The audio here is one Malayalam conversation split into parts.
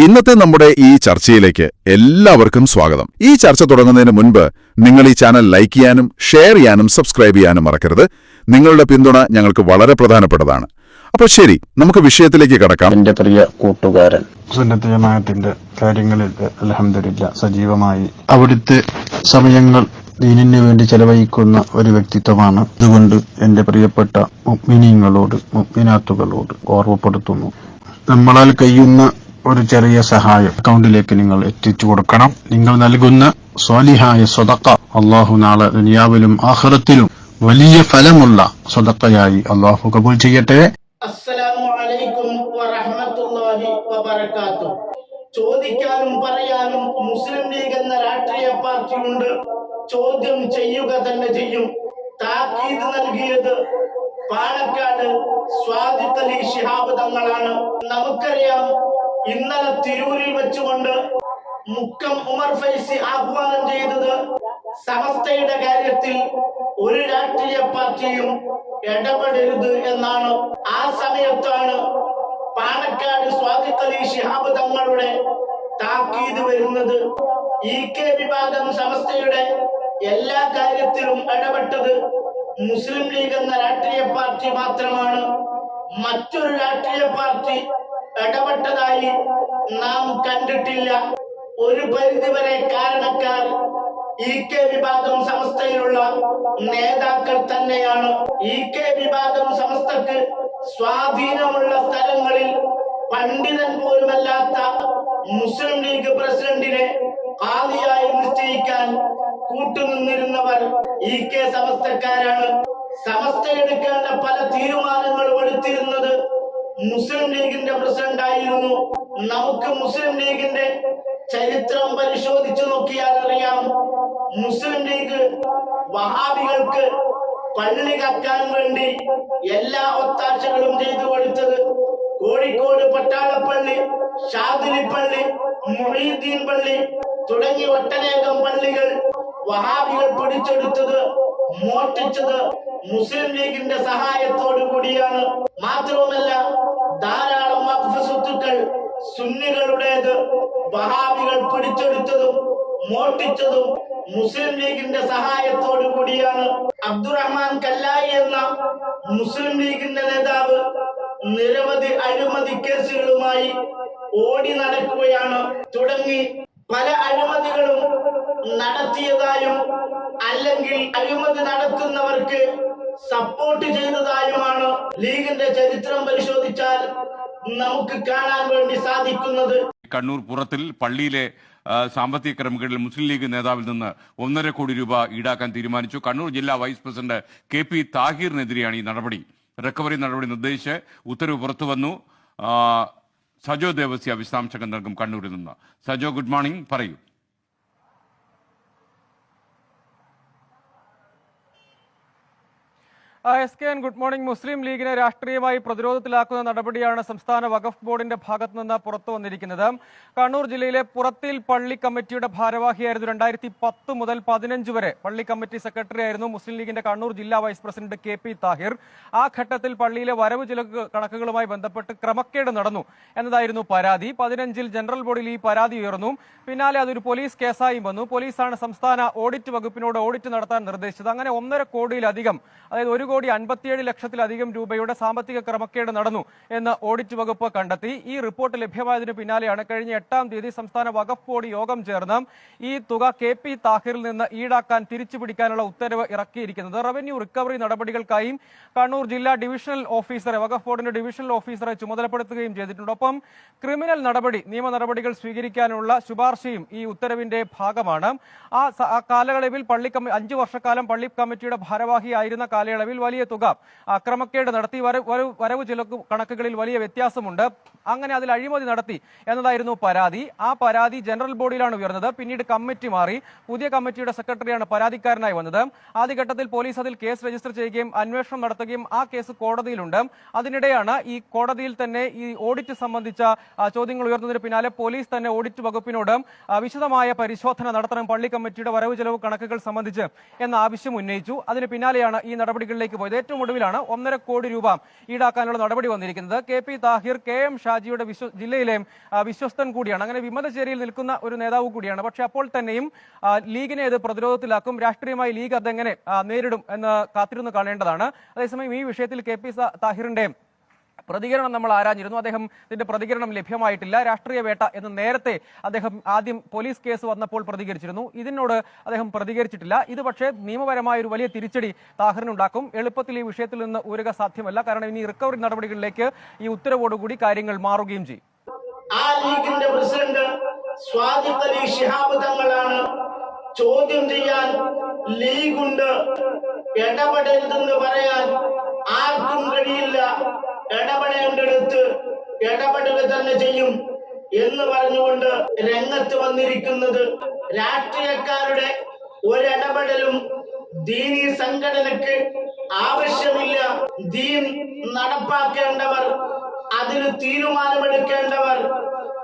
ഇന്നത്തെ നമ്മുടെ ഈ ചർച്ചയിലേക്ക് എല്ലാവർക്കും സ്വാഗതം. ഈ ചർച്ച തുടങ്ങുന്നതിന് മുൻപ് നിങ്ങൾ ഈ ചാനൽ ലൈക്ക് ചെയ്യാനും ഷെയർ ചെയ്യാനും സബ്സ്ക്രൈബ് ചെയ്യാനും മറക്കരുത്. നിങ്ങളുടെ പിന്തുണ ഞങ്ങൾക്ക് വളരെ പ്രധാനപ്പെട്ടതാണ്. അപ്പോൾ ശരി, നമുക്ക് വിഷയത്തിലേക്ക് കടക്കാം. എന്റെ പ്രിയ കൂട്ടുകാരൻ, സുന്നത്ത് ജമാഅത്തിന്റെ കാര്യങ്ങളിൽ അൽഹംദുലില്ലാഹ് സജീവമായി അവിടുത്തെ സമയങ്ങൾ ദീനിന് വേണ്ടി ചെലവഴിക്കുന്ന ഒരു വ്യക്തിത്വമാണ്. അതുകൊണ്ട് എന്റെ പ്രിയപ്പെട്ട മുഅ്മിനീങ്ങളോട് മുഅ്മിനാത്തുകളോട് ഓർമ്മപ്പെടുത്തുന്നു, നമ്മളാൽ കഴിയുന്ന ഒരു ചെറിയ സഹായം അക്കൗണ്ടിലേക്ക് നിങ്ങൾ എത്തിച്ചു കൊടുക്കണം. നിങ്ങൾ നൽകുന്ന സ്വാലിഹായ സ്വതക്ക അള്ളാഹു നാളെ ദുനിയാവിലും ആഖിറത്തിലും വലിയ ഫലമുള്ള സ്വതക്കയായി അള്ളാഹു കബൂൽ ചെയ്യട്ടെ. അസ്സലാമു അലൈക്കും വറഹ്മത്തുള്ളാഹി വബറകാതുഹു. ചോദിക്കാനും പറയാനും മുസ്ലിം ലീഗ് എന്ന രാഷ്ട്രീയ പാർട്ടിയുണ്ട്. ചോദ്യം ചെയ്യുക തന്നെ ചെയ്യും. താക്കീത് നൽകിയത് പാണക്കാട് സ്വാദിഖ് അലി ശിഹാബ് തങ്ങളാണ്. നമുക്കറിയാം, ഇന്നലെ തിരൂരിൽ വെച്ചുകൊണ്ട് മുക്കം ഉമർ ഫൈസി ആഹ്വാനം ചെയ്തത് സമസ്തയുടെ കാര്യത്തിൽ ഒരു രാഷ്ട്രീയ പാർട്ടിയും ഇടപെടരുത് എന്നാണ്. ആ സമയത്താണ് പാണക്കാട് സ്വാദിഖ് അലി ശിഹാബ് തങ്ങളുടെ താക്കീത് വരുന്നത്. കെ വിഭാഗം സമസ്തയുടെ എല്ലാ കാര്യത്തിലും ഇടപെട്ടത് മുസ്ലിം ലീഗ് എന്ന രാഷ്ട്രീയ പാർട്ടി മാത്രമാണ്. മറ്റൊരു രാഷ്ട്രീയ പാർട്ടി ഇടപെട്ടതായി നാം കണ്ടിട്ടില്ല. ഒരു പരിധിവരെ കാരണക്കാർ കെ വിഭാഗം സമസ്തയിലുള്ള നേതാക്കൾ തന്നെയാണ്. കെ വിഭാഗം സമസ്തക്ക് സ്വാധീനമുള്ള സ്ഥലങ്ങളിൽ പണ്ഡിതൻ പോലുമല്ലാത്ത മുസ്ലിം ലീഗ് പ്രസിഡന്റിനെ ഖാദിയായി നിശ്ചയിക്കാൻ കൂട്ടുനിന്നിരുന്നവർ കെ സമസ്തക്കാരാണ്. സമസ്ത എടുക്കേണ്ട പല തീരുമാനങ്ങളും എടുത്തിരുന്നത് മുസ്ലിം ലീഗിന്റെ പ്രസിഡന്റ് ആയിരുന്നു. നമുക്ക് മുസ്ലിം ലീഗിന്റെ ചരിത്രം പരിശോധിച്ചു നോക്കിയാൽ അറിയാം, മുസ്ലിം ലീഗ് വഹാബികൾക്ക് പള്ളി കക്കാൻ വേണ്ടി എല്ലാ ഒത്താശകളും ചെയ്തു കൊടുത്തത് കോഴിക്കോട് പട്ടാളപ്പള്ളി, ഷാദിലി പള്ളി, മുഹീദ്ദീൻ പള്ളി തുടങ്ങി ഒട്ടനേകം പള്ളികൾ വഹാബികൾ പിടിച്ചെടുത്തത്, മോഷ്ടിച്ചത് മുസ്ലിം ലീഗിന്റെ സഹായത്തോടു കൂടിയാണ്. മാത്രവുമല്ല, ധാരാളം വഖഫ് സ്വത്തുക്കൾ സുന്നികളുടേത് വഹാബികൾ പിടിച്ചെടുത്തതും മോഷ്ടിച്ചതും മുസ്ലിം ലീഗിന്റെ സഹായത്തോടു കൂടിയാണ്. അബ്ദുറഹ്മാൻ കല്ലായി എന്ന മുസ്ലിം ലീഗിന്റെ നേതാവ് നിരവധി അഴിമതി കേസുകളുമായി ഓടി നടക്കുകയാണ്. തുടങ്ങി പല അഴിമതികളും നടത്തിയതായും അല്ലെങ്കിൽ അഴിമതി നടത്തുന്നവർക്ക് സപ്പോർട്ട് ചെയ്തതായുമാണ് ലീഗിന്റെ ചരിത്രം പരിശോധിച്ചാൽ നമുക്ക് കാണാൻ വേണ്ടി സാധിക്കുന്നത്. കണ്ണൂർ പുറത്തിൽ പള്ളിയിലെ സാമ്പത്തിക ക്രമക്കേടിൽ മുസ്ലിം ലീഗ് നേതാവിൽ നിന്ന് 1.5 കോടി രൂപ ഈടാക്കാൻ തീരുമാനിച്ചു. കണ്ണൂർ ജില്ലാ വൈസ് പ്രസിഡന്റ് KP താഹിറിനെതിരെയാണ് ഈ നടപടി. റിക്കവറി നടപടി നിർദ്ദേശിച്ച് ഉത്തരവ് പുറത്തുവന്നു. സജോ ദേവസ്യ വിശദാംശങ്ങൾ നൽകും കണ്ണൂരിൽ നിന്ന്. സജോ, ഗുഡ് മോർണിംഗ്, പറയൂ. Good morning. മുസ്ലിം ലീഗിനെ രാഷ്ട്രീയമായി പ്രതിരോധത്തിലാക്കുന്ന നടപടിയാണ് സംസ്ഥാന വഖഫ് ബോർഡിന്റെ ഭാഗത്തു നിന്ന് പുറത്തു വന്നിരിക്കുന്നത്. കണ്ണൂർ ജില്ലയിലെ പുറത്തിൽ പള്ളി കമ്മിറ്റിയുടെ ഭാരവാഹിയായിരുന്നു 2010 മുതൽ 15 വരെ പള്ളി കമ്മിറ്റി സെക്രട്ടറി ആയിരുന്നു മുസ്ലിം ലീഗിന്റെ കണ്ണൂർ ജില്ലാ വൈസ് പ്രസിഡന്റ് KP താഹിർ. ആ ഘട്ടത്തിൽ പള്ളിയിലെ വരവ് ചിലവ് കണക്കുകളുമായി ബന്ധപ്പെട്ട് ക്രമക്കേട് നടന്നു എന്നതായിരുന്നു പരാതി. 15-ൽ ജനറൽ ബോഡിയിൽ ഈ പരാതി ഉയർന്നു. പിന്നാലെ അതൊരു പോലീസ് കേസായും വന്നു. പോലീസാണ് സംസ്ഥാന ഓഡിറ്റ് വകുപ്പിനോട് ഓഡിറ്റ് നടത്താൻ നിർദ്ദേശിച്ചത്. അങ്ങനെ 1.5 കോടിയിലധികം, അതായത് 1,57,00,000-ലധികം രൂപയുടെ സാമ്പത്തിക ക്രമക്കേട് നടന്നു എന്ന് ഓഡിറ്റ് വകുപ്പ് കണ്ടെത്തി. ഈ റിപ്പോർട്ട് ലഭ്യമായതിനു പിന്നാലെയാണ് കഴിഞ്ഞ 8-ാം തീയതി സംസ്ഥാന വഖഫ് ബോർഡ് യോഗം ചേർന്ന് ഈ തുക KP താഹിറിൽ നിന്ന് ഈടാക്കാൻ തിരിച്ചുപിടിക്കാനുള്ള ഉത്തരവ് ഇറക്കിയിരിക്കുന്നത്. റവന്യൂ റിക്കവറി നടപടികൾക്കായി കണ്ണൂർ ജില്ലാ ഡിവിഷണൽ ഓഫീസറെ, വഖഫ് ബോർഡിന്റെ ഡിവിഷണൽ ഓഫീസറെ ചുമതലപ്പെടുത്തുകയും ചെയ്തിട്ടുണ്ട്. ഒപ്പം ക്രിമിനൽ നടപടി, നിയമ നടപടികൾ സ്വീകരിക്കാനുള്ള ശുപാർശയും ഈ ഉത്തരവിന്റെ ഭാഗമാണ്. ആ കാലയളവിൽ 5 വർഷക്കാലം പള്ളി കമ്മിറ്റിയുടെ ഭാരവാഹിയായിരുന്ന കാലയളവിൽ വലിയ തുക ക്രമക്കേട് നടത്തി, വരവ് ചിലവ് കണക്കുകളിൽ വലിയ വ്യത്യാസമുണ്ട്, അങ്ങനെ അതിൽ അഴിമതി നടത്തി എന്നതായിരുന്നു പരാതി. ആ പരാതി ജനറൽ ബോഡിയിലാണ് ഉയർന്നത്. പിന്നീട് കമ്മിറ്റി മാറി, പുതിയ കമ്മിറ്റിയുടെ സെക്രട്ടറിയാണ് പരാതിക്കാരനായി വന്നത്. ആദ്യഘട്ടത്തിൽ പോലീസ് അതിൽ കേസ് രജിസ്റ്റർ ചെയ്യുകയും അന്വേഷണം നടത്തുകയും ആ കേസ് കോടതിയിലുണ്ട്. അതിനിടെയാണ് ഈ കോടതിയിൽ തന്നെ ഈ ഓഡിറ്റ് സംബന്ധിച്ച ചോദ്യങ്ങൾ ഉയർന്നതിന് പിന്നാലെ പോലീസ് തന്നെ ഓഡിറ്റ് വകുപ്പിനോട് വിശദമായ പരിശോധന നടത്തണം പള്ളി കമ്മിറ്റിയുടെ വരവ് ചെലവ് കണക്കുകൾ സംബന്ധിച്ച് എന്ന ആവശ്യം ഉന്നയിച്ചു. അതിന് പിന്നാലെയാണ് ഈ നടപടികളിലേക്ക് നടപടിയിലേക്ക് പോയത്. ഏറ്റവും ഒടുവിലാണ് 1.5 കോടി രൂപ ഈടാക്കാനുള്ള നടപടി വന്നിരിക്കുന്നത്. KP താഹിർ KM ഷാജിയുടെ ജില്ലയിലെ വിശ്വസ്തൻ കൂടിയാണ്, അങ്ങനെ വിമതചേരിയിൽ നിൽക്കുന്ന ഒരു നേതാവ് കൂടിയാണ്. പക്ഷെ അപ്പോൾ തന്നെയും ലീഗിനെ ഇത് പ്രതിരോധത്തിലാക്കും, രാഷ്ട്രീയമായി ലീഗ് അതെങ്ങനെ നേരിടും എന്ന് കാത്തിരുന്ന് കാണേണ്ടതാണ്. അതേസമയം ഈ വിഷയത്തിൽ KP താഹിറിന്റെ പ്രതികരണം നമ്മൾ ആരാഞ്ഞിരുന്നു. അദ്ദേഹത്തിന്റെ പ്രതികരണം ലഭ്യമായിട്ടില്ല. രാഷ്ട്രീയ വേട്ട എന്ന് നേരത്തെ അദ്ദേഹം ആദ്യം പോലീസ് കേസ് വന്നപ്പോൾ പ്രതികരിച്ചിരുന്നു. ഇതിനോട് അദ്ദേഹം പ്രതികരിച്ചിട്ടില്ല. ഇത് പക്ഷേ നിയമപരമായ ഒരു വലിയ തിരിച്ചടി താഹിറിനുണ്ടാക്കും. എളുപ്പത്തിൽ ഈ വിഷയത്തിൽ നിന്ന് ഊരുക സാധ്യമല്ല. കാരണം ഇനി റിക്കവറി നടപടികളിലേക്ക് ഈ ഉത്തരവോടുകൂടി കാര്യങ്ങൾ മാറുകയും ചെയ്യും. ആ ലീഗിന്റെ പ്രസിഡന്റ് സ്വാദിഖ് അലി ശിഹാബ് തങ്ങളാണ്. ചോദ്യം ചെയ്യാൻ ലീഗുണ്ട്, ഇടപെടരുതെന്ന് പറയാൻ ആർക്കും കഴിയില്ല. ഇടപെടേണ്ടടുത്ത് ഇടപെടുക തന്നെ ചെയ്യും എന്ന് പറഞ്ഞുകൊണ്ട് രംഗത്ത് വന്നിരിക്കുന്നത് രാഷ്ട്രീയക്കാരുടെ ഒരിടപെടലും ദീനീ സംഘടനയ്ക്ക് ആവശ്യമില്ല. ദീൻ നടപ്പാക്കേണ്ടവർ, അതിന് തീരുമാനമെടുക്കേണ്ടവർ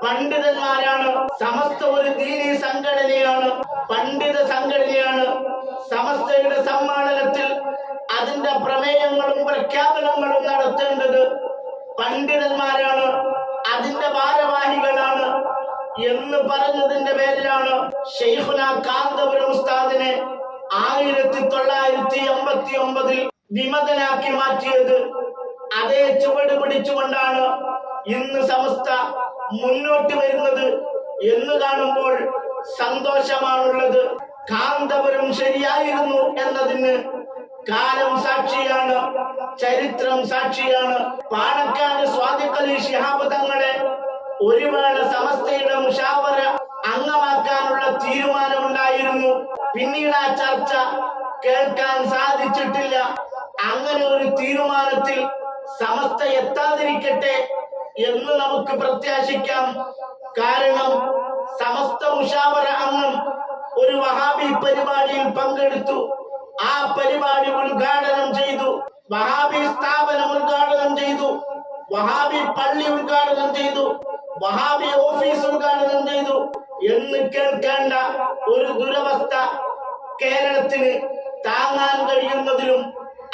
പണ്ഡിതന്മാരാണ്. സമസ്ത ഒരു ദീനീ സംഘടനയാണ്, പണ്ഡിത സംഘടനയാണ്. സമസ്തയുടെ സമ്മേളനത്തിൽ അതിന്റെ പ്രമേയങ്ങളും പ്രഖ്യാപനങ്ങളും നടത്തേണ്ടത് പണ്ഡിതന്മാരാണ്, അതിന്റെ ഭാരവാഹികളാണ് എന്ന് പറഞ്ഞതിന്റെ പേരിലാണ് ശൈഖുന കാന്തപുരം ഉസ്താദിനെ 1989 വിമതനാക്കി മാറ്റിയത്. അതേ ചുവട് പിടിച്ചുകൊണ്ടാണ് ഇന്ന് സമസ്ത മുന്നോട്ട് വരുന്നത് എന്ന് കാണുമ്പോൾ സന്തോഷമാണുള്ളത്. കാന്തപുരം ശരിയായിരുന്നു എന്നതിന് കാലം സാക്ഷിയാണ്, ചരിത്രം സാക്ഷിയാണ്. പാണക്കാട് സ്വാദിഖ് അലി ശിഹാബ് തങ്ങളെ ഒരു വേള സമസ്തയുടെ മുഷാവറ അംഗമാക്കാനുള്ള തീരുമാനമുണ്ടായിരുന്നു. പിന്നീട് ആ ചർച്ച കേൾക്കാൻ സാധിച്ചിട്ടില്ല. അങ്ങനെ ഒരു തീരുമാനത്തിൽ സമസ്ത എത്താതിരിക്കട്ടെ എന്ന് നമുക്ക് പ്രത്യാശിക്കാം. കാരണം സമസ്ത മുഷാവറ അംഗം ഒരു വഹാബി പരിപാടിയിൽ പങ്കെടുത്തു. ആ പരിപാടി ഉദ്ഘാടനം ചെയ്തു, വഹാബി സ്ഥാപനം ഉദ്ഘാടനം ചെയ്തു, വഹാബി പള്ളി ഉദ്ഘാടനം ചെയ്തു, വഹാബി ഓഫീസ് ഉദ്ഘാടനം ചെയ്തു എന്ന് കേൾക്കേണ്ട ഒരു ദുരവസ്ഥ കേരളത്തിന് താങ്ങാൻ കഴിയുന്നതിലും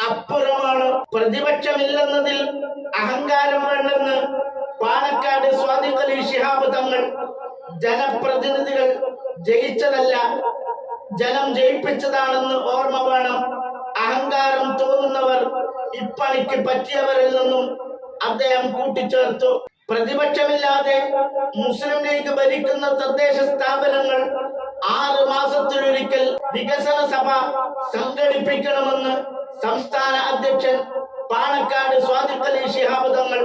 അപ്പുറമാണ്. പ്രതിപക്ഷമില്ലെന്നതിൽ അഹങ്കാരം വേണ്ടെന്ന് പാണക്കാട് സ്വാദിഖ് അലി ശിഹാബ് തങ്ങൾ, ജനപ്രതിനിധികൾ ജയിച്ചതല്ല, ജനം ജയിപ്പിച്ചതാണെന്ന് ഓർമ്മ വേണം. അഹങ്കാരം തോന്നുന്നവർ ഇപ്പണിക്ക് പറ്റിയവരില്ലെന്നും അദ്ദേഹം കൂട്ടിച്ചേർത്തു. പ്രതിപക്ഷമില്ലാതെ മുസ്ലിം ലീഗ് ഭരിക്കുന്ന തദ്ദേശ സ്ഥാപനങ്ങൾ 6 മാസത്തിലൊരിക്കൽ വികസന സഭ സംഘടിപ്പിക്കണമെന്ന് സംസ്ഥാന അധ്യക്ഷൻ പാണക്കാട് സ്വാദിഖ് അലി ശിഹാബ് തങ്ങൾ.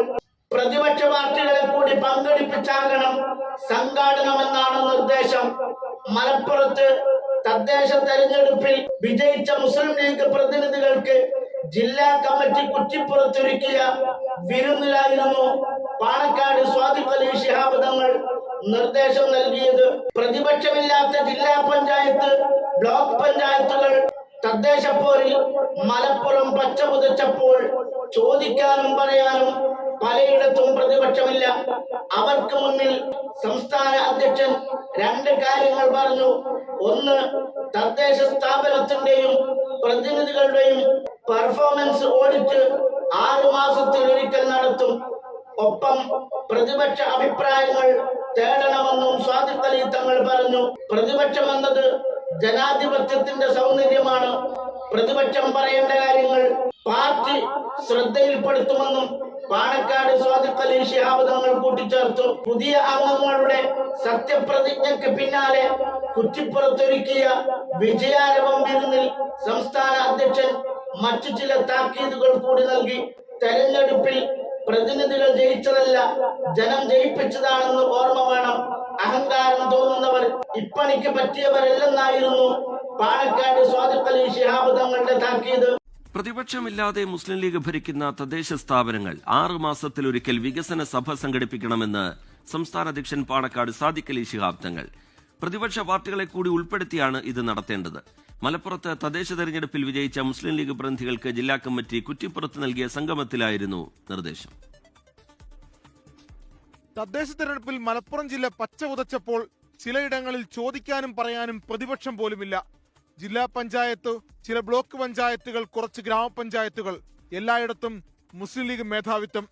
പ്രതിപക്ഷ പാർട്ടികളെ കൂടി പങ്കെടുപ്പിച്ചാകണം സംഘാടനമെന്നാണ് നിർദ്ദേശം. മലപ്പുറത്ത് തദ്ദേശ തെരഞ്ഞെടുപ്പിൽ വിജയിച്ച മുസ്ലിം ലീഗ് പ്രതിനിധികൾക്ക് ജില്ലാ കമ്മിറ്റി കുറ്റിപ്പുറത്തൊരുക്കിയ വിരുന്നിലായിരുന്നു പാണക്കാട് സ്വാദിഖ് അലി ശിഹാബ് തങ്ങൾ നിർദ്ദേശം നൽകിയത്. പ്രതിപക്ഷമില്ലാത്ത ജില്ലാ പഞ്ചായത്ത്, ബ്ലോക്ക് പഞ്ചായത്തുകൾ തദ്ദേശ പോരിൽ മലപ്പുറം പച്ചപുതച്ചപ്പോൾ ചോദിക്കാനും പറയാനും പലയിടത്തും പ്രതിപക്ഷമില്ല. അവർക്ക് മുന്നിൽ സംസ്ഥാന അധ്യക്ഷൻ 2 കാര്യങ്ങൾ പറഞ്ഞു. ഒന്ന്, തദ്ദേശ സ്ഥാപനത്തിന്റെയും പ്രതിനിധികളുടെയും പെർഫോമൻസ് ഓഡിറ്റ് 6 മാസത്തിലൊരിക്കൽ നടത്തും. ഒപ്പം പ്രതിപക്ഷ അഭിപ്രായങ്ങൾ തേടണമെന്നും സ്വാദിഖ് അലി തങ്ങൾ പറഞ്ഞു. പ്രതിപക്ഷം എന്നത് ജനാധിപത്യത്തിന്റെ സൗന്ദര്യമാണ്. പ്രതിപക്ഷം പറയേണ്ട കാര്യങ്ങൾ പാർട്ടി ശ്രദ്ധയിൽപ്പെടുത്തുമെന്നും പാണക്കാട് സ്വാദിഖ് അലി ശിഹാബ് തങ്ങൾ കൂട്ടിച്ചേർത്തു. പുതിയ അംഗങ്ങളുടെ സത്യപ്രതിജ്ഞയ്ക്ക് പിന്നാലെ കുറ്റിപ്പുറത്തൊരുക്കിയ വിജയാരവം വിരുന്നിൽ സംസ്ഥാന അധ്യക്ഷൻ മറ്റു ചില താക്കീതുകൾ കൂടി നൽകി. തെരഞ്ഞെടുപ്പിൽ പ്രതിനിധികൾ ജയിച്ചതല്ല, ജനം ജയിപ്പിച്ചതാണെന്ന് ഓർമ്മ വേണം. അഹങ്കാരം തോന്നുന്നവർ ഇപ്പണിക്ക് പറ്റിയവരല്ലെന്നായിരുന്നു പാണക്കാട് സ്വാദിഖ് അലി ശിഹാബ് തങ്ങളുടെ താക്കീത്. പ്രതിപക്ഷമില്ലാതെ മുസ്ലിം ലീഗ് ഭരിക്കുന്ന തദ്ദേശ സ്ഥാപനങ്ങൾ 6 മാസത്തിലൊരിക്കൽ വികസന സഭ സംഘടിപ്പിക്കണമെന്ന് സംസ്ഥാന അധ്യക്ഷൻ പാണക്കാട് സാദിഖ് അലി ശിഹാബ് തങ്ങൾ. പ്രതിപക്ഷ പാർട്ടികളെ കൂടി ഉൾപ്പെടുത്തിയാണ് ഇത് നടത്തേണ്ടത്. മലപ്പുറത്ത് തദ്ദേശ തെരഞ്ഞെടുപ്പിൽ വിജയിച്ച മുസ്ലിം ലീഗ് പ്രതിനിധികൾക്ക് ജില്ലാ കമ്മിറ്റി കുറ്റിപ്പുറത്ത് നൽകിയ സംഗമത്തിലായിരുന്നു നിർദ്ദേശം. തദ്ദേശ തെരഞ്ഞെടുപ്പിൽ മലപ്പുറം ജില്ല പച്ച പുതച്ചപ്പോൾ ചിലയിടങ്ങളിൽ ചോദിക്കാനും പറയാനും പ്രതിപക്ഷം പോലുമില്ല. ജില്ലാ പഞ്ചായത്ത്, ചില ബ്ലോക്ക് പഞ്ചായത്തുകൾ, കുറച്ച് ഗ്രാമപഞ്ചായത്തുകൾ, എല്ലായിടത്തും മുസ്ലിം ലീഗ് മേധാവിത്വം.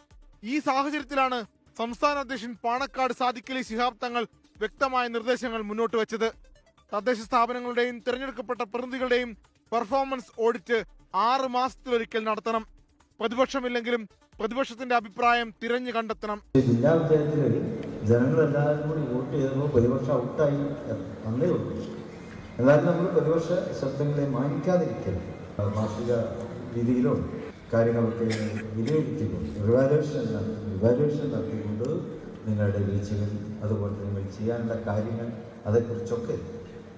ഈ സാഹചര്യത്തിലാണ് സംസ്ഥാന അധ്യക്ഷൻ പാണക്കാട് സാദിഖ് അലി ശിഹാബ് തങ്ങൾ വ്യക്തമായ നിർദ്ദേശങ്ങൾ മുന്നോട്ട് വെച്ചത്. തദ്ദേശ സ്ഥാപനങ്ങളുടെയും തിരഞ്ഞെടുക്കപ്പെട്ട പ്രതിനിധികളുടെയും പെർഫോമൻസ് ഓഡിറ്റ് 6 മാസത്തിലൊരിക്കൽ നടത്തണം. പ്രതിപക്ഷമില്ലെങ്കിലും പ്രതിപക്ഷത്തിന്റെ അഭിപ്രായം തിരഞ്ഞു കണ്ടെത്തണം. ജില്ലാ പഞ്ചായത്തിൽ ജനങ്ങളെല്ലാവരും കൂടി വോട്ട് ചെയ്തപ്പോൾ പ്രതിപക്ഷം ഔട്ടായി വന്നേ ഉള്ളൂ. എന്നാലും നമ്മൾ പ്രതിപക്ഷ ശബ്ദങ്ങളെ മാനിക്കാതിരിക്കരുത്. മാസിക രീതിയിലോ കാര്യങ്ങളൊക്കെ വിലയിരുത്തിക്കൊണ്ട് ഇവാലുവേഷൻ നടത്തിക്കൊണ്ട് നിങ്ങളുടെ വീഴ്ചകൾ, അതുപോലെ നിങ്ങൾ ചെയ്യേണ്ട കാര്യങ്ങൾ, അതേക്കുറിച്ചൊക്കെ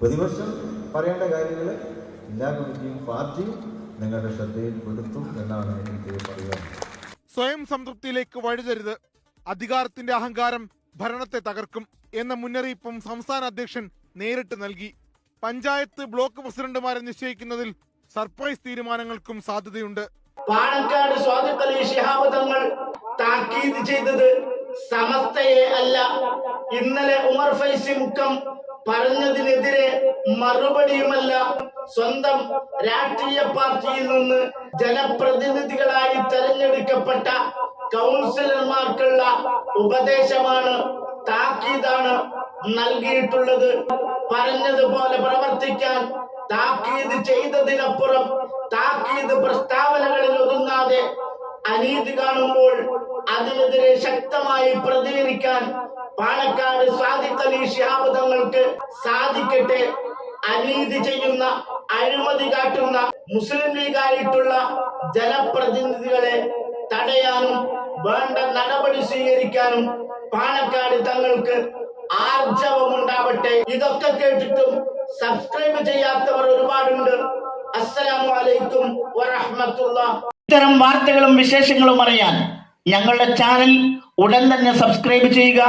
പ്രതിപക്ഷം പറയേണ്ട കാര്യങ്ങൾ എല്ലാ കമ്മിറ്റിയും പാർട്ടിയും നിങ്ങളുടെ ശ്രദ്ധയിൽ പെടുത്തും എന്നാണ് എനിക്ക് പറയുന്നത്. സ്വയം സംതൃപ്തിയിലേക്ക് വഴിതരുത്. അധികാരത്തിന്റെ അഹങ്കാരം ഭരണത്തെ തകർക്കും എന്ന മുന്നറിയിപ്പും സംസ്ഥാന അധ്യക്ഷൻ നേരിട്ട് നൽകി. പഞ്ചായത്ത്, ബ്ലോക്ക് പ്രസിഡന്റുമാരെ നിശ്ചയിക്കുന്നതിൽ സർപ്രൈസ് തീരുമാനങ്ങൾക്കും സാധ്യതയുണ്ട്. പാണക്കാട് സാദിഖ് അലി ശിഹാബ് തങ്ങൾ താക്കീത് ചെയ്തത് സമസ്തയെ അല്ല. ഇന്നലെ ഉമർ ഫൈസി മുക്കം പറഞ്ഞതിനെതിരെ മറുപടിയുമല്ല, സ്വന്തം രാഷ്ട്രീയ പാർട്ടിയിൽ നിന്ന് ജനപ്രതിനിധികളായി തെരഞ്ഞെടുക്കപ്പെട്ട കൗൺസിലർമാർക്കുള്ള ഉപദേശമാണ്, താക്കീതാണ് നൽകിയിട്ടുള്ളത്. പറഞ്ഞതുപോലെ പ്രവർത്തിക്കാൻ താക്കീത് ചെയ്തതിനപ്പുറം താക്കീത് പ്രസ്താവനകളിൽ ഒതുങ്ങാതെ അനീതി കാണുമ്പോൾ അതിനെതിരെ ശക്തമായി പ്രതികരിക്കാൻ പാണക്കാട് സാദിഖ് അലി ശിഹാബ് തങ്ങൾക്ക് സാധിക്കട്ടെ. അനീതി ചെയ്യുന്ന, അഴിമതി കാട്ടുന്ന മുസ്ലിം ലീഗായിട്ടുള്ള ജനപ്രതിനിധികളെ തടയാനും വേണ്ട നടപടി സ്വീകരിക്കാനും പാണക്കാട് തങ്ങൾക്ക് ആർജവമുണ്ടാവട്ടെ. ഇതൊക്കെ കേട്ടിട്ടും സബ്സ്ക്രൈബ് ചെയ്യാത്തവർ ഒരുപാടുണ്ട്. അസ്സലാമു അലൈക്കും വറഹ്മത്തുള്ളാഹി. ഇത്തരം വാർത്തകളും വിശേഷങ്ങളും അറിയാൻ ഞങ്ങളുടെ ചാനൽ ഉടൻ തന്നെ സബ്സ്ക്രൈബ് ചെയ്യുക,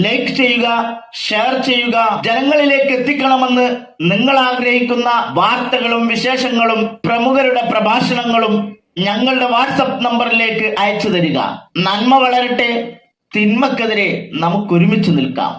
ലൈക്ക് ചെയ്യുക, ഷെയർ ചെയ്യുക. ജനങ്ങളിലേക്ക് എത്തിക്കണമെന്ന് നിങ്ങൾ ആഗ്രഹിക്കുന്ന വാർത്തകളും വിശേഷങ്ങളും പ്രമുഖരുടെ പ്രഭാഷണങ്ങളും ഞങ്ങളുടെ വാട്സപ്പ് നമ്പറിലേക്ക് അയച്ചു തരിക. നന്മ വളരട്ടെ, തിന്മക്കെതിരെ നമുക്ക് ഒരുമിച്ച് നിൽക്കാം.